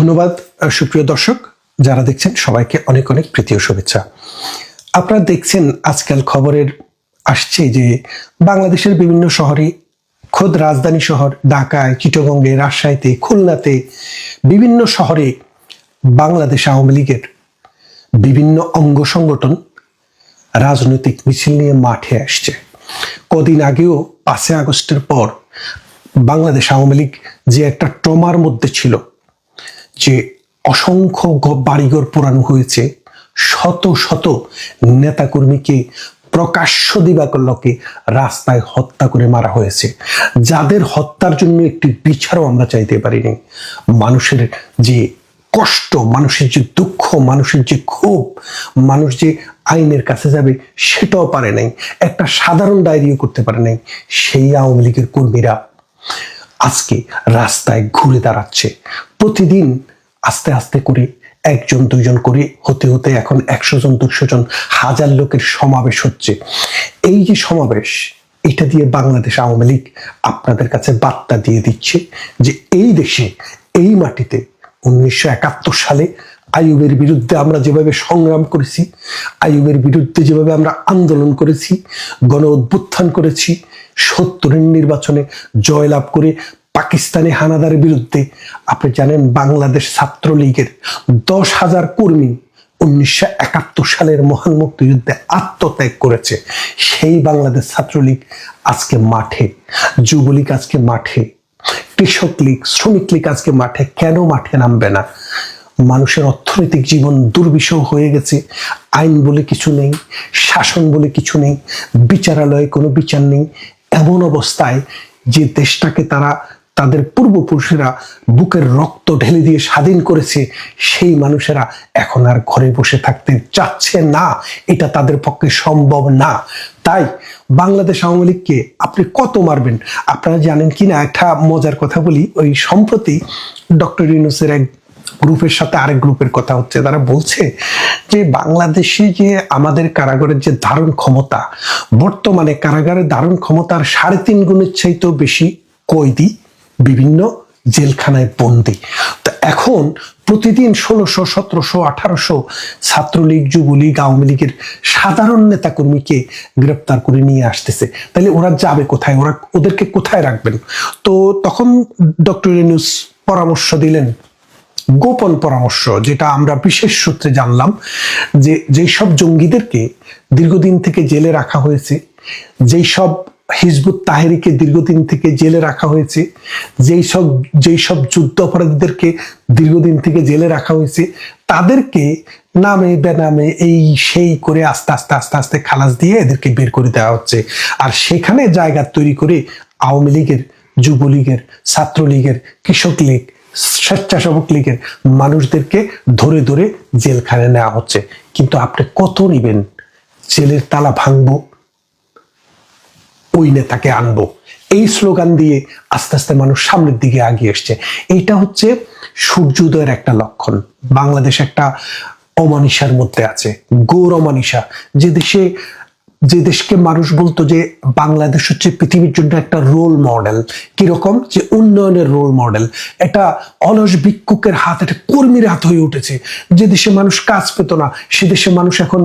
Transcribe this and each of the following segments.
ধন্যবাদ সুপ্রিয় দর্শক যারা দেখছেন সবাইকে অনেক অনেক প্রীতি ও শুভেচ্ছা। আপনারা দেখছেন আজকাল খবরের আসছে যে বাংলাদেশের বিভিন্ন শহরে, খোদ রাজধানী শহর ঢাকায়, চিটাগংয়ে, রাজশাহীতে, খুলনাতে, বিভিন্ন শহরে বাংলাদেশ আওয়ামী লীগের বিভিন্ন অঙ্গ সংগঠন রাজনৈতিক মিছিল নিয়ে মাঠে আসছে। কদিন আগেও 5 আগস্টের পর বাংলাদেশ আওয়ামী লীগ যে একটা ট্রমার মধ্যে ছিল, যে অসংখ্য বাড়িঘর পোড়ানো হয়েছে, শত শত নেতাকর্মীকে প্রকাশ্য দিবাকল্যকে রাস্তায় হত্যা করে মারা হয়েছে, যাদের হত্যার জন্য একটি বিচারও আমরা চাইতে পারিনি। মানুষের যে কষ্ট, মানুষের যে দুঃখ, মানুষের যে ক্ষোভ, মানুষ যে আইনের কাছে যাবে সেটাও পারে নাই, একটা সাধারণ ডায়েরিও করতে পারে নাই। সেই আওয়ামী লীগের কর্মীরা আজকে রাস্তায় ঘুরে দাঁড়াচ্ছে। প্রতিদিন আস্তে আস্তে করে 1 জন 2 জন করে হতে হতে এখন 100 জন 200 জন, 1000 লোকের সমাবেশ হচ্ছে। এই যে সমাবেশ, এটা দিয়ে বাংলাদেশ আওয়ামী লীগ আপনাদের কাছে বার্তা দিয়ে দিচ্ছে যে এই দেশে, এই মাটিতে 1971 সালে আইয়ুবের বিরুদ্ধে আমরা যেভাবে সংগ্রাম করেছি, আইয়ুবের বিরুদ্ধে যেভাবে আমরা আন্দোলন করেছি, গণ অভ্যুত্থান করেছি, 70-এর নির্বাচনে জয়লাভ করে পাকিস্তানি হানাদারের বিরুদ্ধে, আপনি জানেন বাংলাদেশ ছাত্রলীগের 10,000 কর্মী 1971 সালের মহান মুক্তিযুদ্ধে আত্মত্যাগ করেছে। সেই বাংলাদেশ ছাত্রলীগ আজকে মাঠে, যুবলীগ আজকে মাঠে, কৃষক লীগ, শ্রমিক লীগ আজকে মাঠে। কেন মাঠে নামবে না? মানুষের অর্থনৈতিক জীবন দুর্বিষহ হয়ে গেছে। আইন বলে কিছু নেই, শাসন বলে কিছু নেই, বিচারালয়ে কোনো বিচার নেই। এমন অবস্থায় যে দেশটাকে তাদের পূর্বপুরুষেরা বুকের রক্ত ঢেলে দিয়ে স্বাধীন করেছে, সেই মানুষেরা এখন আর ঘরে বসে থাকতে চাচ্ছে না। এটা তাদের পক্ষে সম্ভব না। তাই বাংলাদেশ আওয়ামী লীগকে আপনি কত মারবেন? আপনারা জানেন কি না, একটা মজার কথা বলি। ওই সম্প্রতি ডক্টর ইউনূসের এক গ্রুপের সাথে আরেক গ্রুপের কথা হচ্ছে। তারা বলছে যে বাংলাদেশে যে আমাদের কারাগারের যে ধারণ ক্ষমতা, বর্তমানে কারাগারের ধারণ ক্ষমতার 3.5 গুণের চাইতেও বেশি কয়েদি বিভিন্ন জেলখানায় বন্দী। তো এখন প্রতিদিন 1600, 1700, 1800 ছাত্রলীগ, যুবলীগ, আওয়ামী লীগের সাধারণ নেতাকর্মীকে গ্রেপ্তার করে নিয়ে আসতেছে। তাহলে ওরা যাবে কোথায়? ওদেরকে কোথায় রাখবেন? তো তখন ডক্টর ইউনূস পরামর্শ দিলেন, গোপন পরামর্শ, যেটা আমরা বিশেষ সূত্রে জানলাম, যে যেই সব জঙ্গিদেরকে দীর্ঘদিন থেকে জেলে রাখা হয়েছে, যেই সব হিজবুত তাহরিকে দীর্ঘদিন থেকে জেলে রাখা হয়েছে, যেই সব যুদ্ধ অপরাধীদেরকে দীর্ঘদিন থেকে জেলে রাখা হয়েছে, তাদেরকে নামে বেনামে এই সেই করে আস্তে আস্তে আস্তে আস্তে খালাস দিয়ে এদেরকে বের করে দেওয়া হচ্ছে। আর সেখানে জায়গা তৈরি করে আওয়ামী লীগের, যুবলীগের, ছাত্রলীগের, কৃষক লীগ, স্বেচ্ছাসেবক লীগের মানুষদেরকে ধরে ধরে জেলখানায় নেওয়া হচ্ছে। কিন্তু আপনি কত নিবেন? জেলের তালা ভাঙবো, ওই নেতাকে আনবো, এই স্লোগান দিয়ে আস্তে আস্তে মানুষ সামনের দিকে এগিয়ে আসছে। এইটা হচ্ছে সূর্যোদয়ের একটা লক্ষণ। বাংলাদেশ একটা অমানিসার মধ্যে আছে, ঘোর অমানিসা। যে দেশকে মানুষ বলতো যে বাংলাদেশ হচ্ছে পৃথিবীর জন্য একটা রোল মডেল, কিরকম? যে উন্নয়নের রোল মডেল। এটা অলস ভিক্ষুকের হাত, এটা কর্মীর হাত হয়ে উঠেছে। যে দেশে মানুষ কাজ পেত না, সে দেশে মানুষ এখন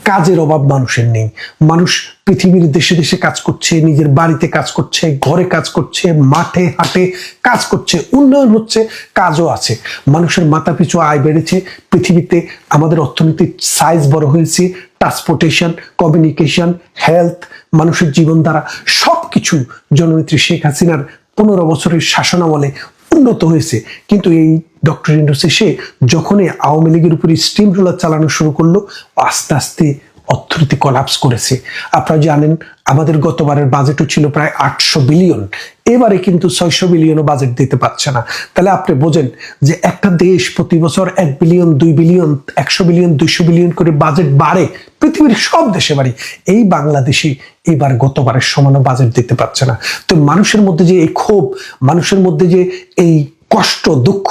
কাজের অভাব মানুষের নেই। মানুষ পৃথিবীর দেশে দেশে কাজ করছে, নিজের বাড়িতে কাজ করছে, ঘরে কাজ করছে, মাঠে হাটে কাজ করছে, উন্নয়ন হচ্ছে, কাজও আছে। মানুষের মাথাপিছু আয় বেড়েছে। পৃথিবীতে আমাদের অর্থনৈতিক সাইজ বড় হয়েছে। ট্রান্সপোর্টেশন, কমিউনিকেশন, হেলথ, মানুষের জীবনধারা সবকিছু জননেত্রী শেখ হাসিনার 15 বছরের শাসনামলে উন্নত হয়েছে। কিন্তু এই ডক্টর ইউনূস এসে যখনই আওয়ামী লীগের উপরে স্টিম রোলার চালানো শুরু করলো, আস্তে আস্তে অর্থনীতি কলাপস করেছে। আপনারা জানেন আমাদের গতবারের বাজেটও ছিল প্রায় 800 বিলিয়ন, এবারে কিন্তু 600 বিলিয়নও বাজেট দিতে পারছে না। তাহলে আপনি বোঝেন যে একটা দেশ প্রতি বছর 1 বিলিয়ন, 2 বিলিয়ন, 100 বিলিয়ন, 200 বিলিয়ন করে বাজেট বাড়ে, পৃথিবীর সব দেশে বাড়ে। এই বাংলাদেশে এবার গতবারের সমান বাজেট দিতে পারছে না। তো মানুষের মধ্যে যে এই ক্ষোভ, মানুষের মধ্যে যে এই কষ্ট, দুঃখ,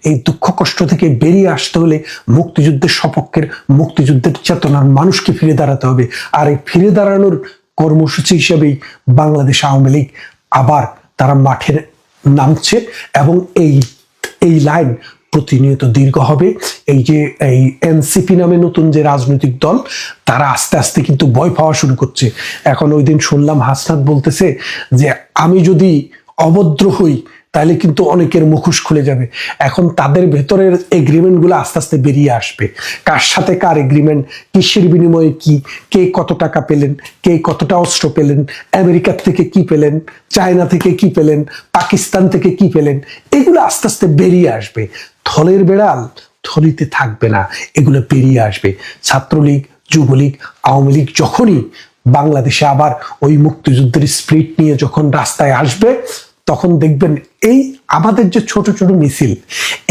এই দুঃখ কষ্ট থেকে বেরিয়ে আসতে হলে মুক্তিযুদ্ধের সপক্ষের, মুক্তিযুদ্ধের চেতনার মানুষকে ফিরে দাঁড়াতে হবে। আর এই ফিরে দাঁড়ানোর কর্মসূচি হিসেবেই বাংলাদেশ আওয়ামী লীগ আবার তারা মাঠে নামছে এবং এই লাইন প্রতিনিয়ত দীর্ঘ হবে। এই যে এই এনসিপি নামে নতুন যে রাজনৈতিক দল, তারা আস্তে আস্তে কিন্তু ভয় পাওয়া শুরু করছে। এখন ওই দিন শুনলাম হাসনাত বলতেছে যে আমি যদি অভদ্র হই তাহলে কিন্তু অনেকের মুখোশ খুলে যাবে। এখন তাদের ভেতরের এগ্রিমেন্টগুলো আস্তে আস্তে বেরিয়ে আসবে, কার সাথে কার এগ্রিমেন্ট, কিসের বিনিময়ে কি, কে কত টাকা পেলেন, কে কতটা অস্ত্র পেলেন, আমেরিকার থেকে কি পেলেন, চায়না থেকে কি পেলেন, পাকিস্তান থেকে কি পেলেন, এগুলো আস্তে আস্তে বেরিয়ে আসবে। থলের বেড়াল থলিতে থাকবে না, এগুলো বেরিয়ে আসবে। ছাত্রলীগ, যুবলীগ, আওয়ামী লীগ যখনই বাংলাদেশে আবার ওই মুক্তিযুদ্ধের স্পিরিট নিয়ে যখন রাস্তায় আসবে, তখন দেখবেন এই আমাদের যে ছোট ছোট মিছিল,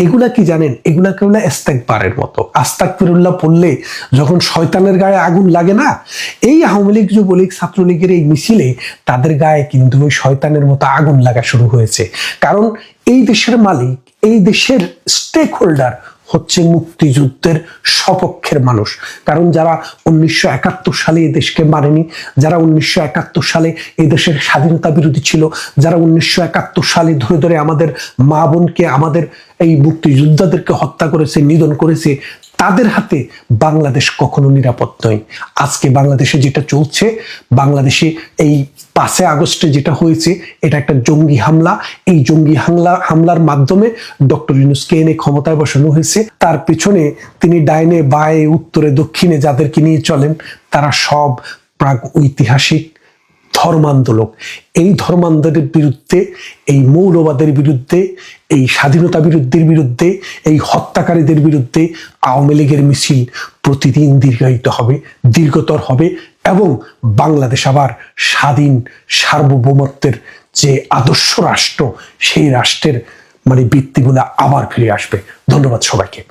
এগুলা কি জানেন, এগুলা কেবল ইস্তেগফারের মতো। আস্তাগফিরুল্লাহ পড়লে যখন শয়তানের গায়ে আগুন লাগে না, এই আওয়ামী লীগ, যুবলীগ, ছাত্রলীগের এই মিছিলে তাদের গায়ে কিন্তু ওই শয়তানের মতো আগুন লাগা শুরু হয়েছে। কারণ এই দেশের মালিক, এই দেশের স্টেক হোল্ডার হচ্ছে মুক্তিযুদ্ধের সপক্ষের মানুষ। কারণ যারা 1971 সালে এই দেশকে মানেনি, যারা 1971 সালে এই দেশের স্বাধীনতা বিরোধী ছিল, যারা 1971 সালে ধরে ধরে আমাদের মা বোনকে, আমাদের এই মুক্তিযোদ্ধাদেরকে হত্যা করেছে, নিধন করেছে, তাদের হাতে বাংলাদেশ কখনো নিরাপদ নয়। আজকে বাংলাদেশে যেটা চলছে, বাংলাদেশে এই 5 আগস্টে যেটা হয়েছে, এটা একটা জঙ্গি হামলা। এই জঙ্গি হামলার মাধ্যমে ডক্টর ইউনূসকে এনে ক্ষমতায় বসানো হয়েছে। তার পিছনে তিনি ডাইনে বায়ে উত্তরে দক্ষিণে যাদেরকে নিয়ে চলেন, তারা সব প্রাক ঐতিহাসিক ধর্মান্দোলক। এই ধর্মান্ধের বিরুদ্ধে, এই মৌলবাদের বিরুদ্ধে, এই স্বাধীনতা বিরুদ্ধের বিরুদ্ধে, এই হত্যাকারীদের বিরুদ্ধে আওয়ামী লীগের মিছিল প্রতিদিন দীর্ঘায়িত হবে, দীর্ঘতর হবে, এবং বাংলাদেশ আবার স্বাধীন সার্বভৌমত্বের যে আদর্শ রাষ্ট্র, সেই রাষ্ট্রের ভিত্তিগুলো আবার ফিরে আসবে। ধন্যবাদ সবাইকে।